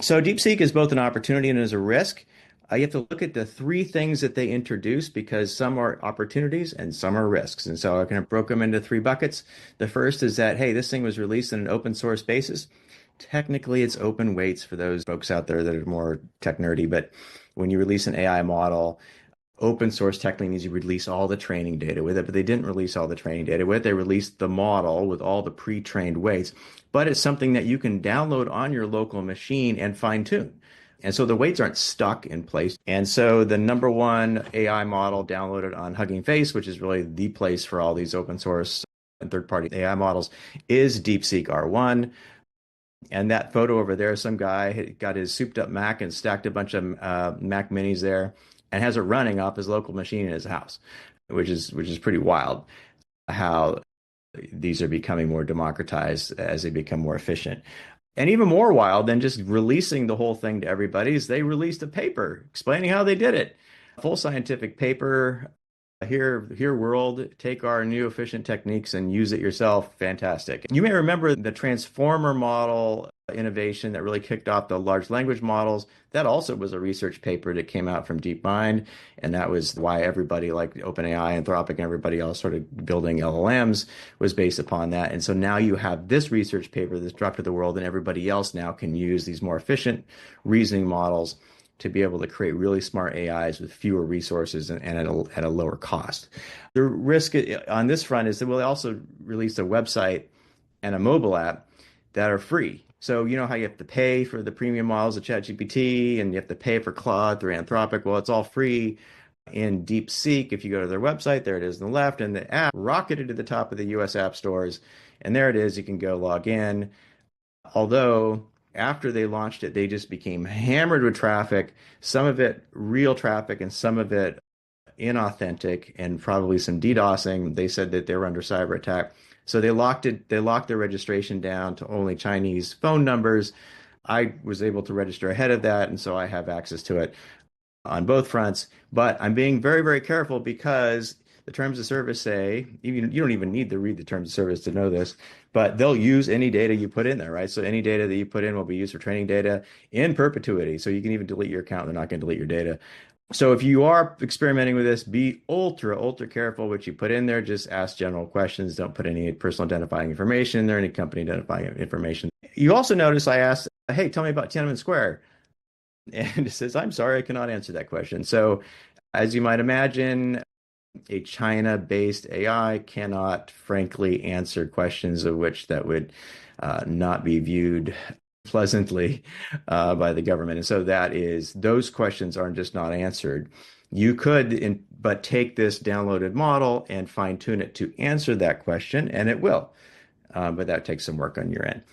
So DeepSeek is both an opportunity and is a risk. You have to look at the three things that they introduce because some are opportunities and some are risks. And so I kind of broke them into three buckets. The first is that, hey, this thing was released in an open source basis. Technically, it's open weights for those folks out there that are more tech nerdy. But when you release an AI model, open source technically means you release all the training data with it, but they didn't release all the training data with it. They released the model with all the pre-trained weights, but it's something that you can download on your local machine and fine tune. And so the weights aren't stuck in place. And so the number one AI model downloaded on Hugging Face, which is really the place for all these open source and third-party AI models, is DeepSeek R1. And that photo over there, some guy got his souped up Mac and stacked a bunch of Mac minis there and has it running off his local machine in his house, which is pretty wild how these are becoming more democratized as they become more efficient. And even more wild than just releasing the whole thing to everybody is they released a paper explaining how they did it. A full scientific paper. Here, world, take our new efficient techniques and use it yourself. Fantastic. You may remember the transformer model innovation that really kicked off the large language models. That also was a research paper that came out from DeepMind. And that was why everybody like OpenAI, Anthropic, and everybody else started building LLMs was based upon that. And so now you have this research paper that's dropped to the world, and everybody else now can use these more efficient reasoning models to be able to create really smart AIs with fewer resources and at a lower cost. The risk on this front is that we'll also release a website and a mobile app that are free. So you know how you have to pay for the premium models of ChatGPT and you have to pay for Claude through Anthropic. Well, it's all free in DeepSeek. If you go to their website, there it is on the left, and the app rocketed to the top of the US app stores. And there it is. You can go log in. Although after they launched it, they just became hammered with traffic, some of it real traffic and some of it inauthentic and probably some DDoSing. They said that they were under cyber attack. So they locked their registration down to only Chinese phone numbers. I was able to register ahead of that, and so I have access to it on both fronts. But I'm being very, very careful because the terms of service say, even you don't even need to read the terms of service to know this, but they'll use any data you put in there, right? So any data that you put in will be used for training data in perpetuity. So you can even delete your account. They're not going to delete your data. So if you are experimenting with this, be ultra, ultra careful what you put in there. Just ask general questions. Don't put any personal identifying information in there, any company identifying information. You also notice I asked, hey, tell me about Tiananmen Square. And it says, I'm sorry, I cannot answer that question. So as you might imagine, a China-based AI cannot frankly answer questions of which that would not be viewed pleasantly by the government. And so those questions are just not answered. You could, but take this downloaded model and fine tune it to answer that question, and it will. But that takes some work on your end.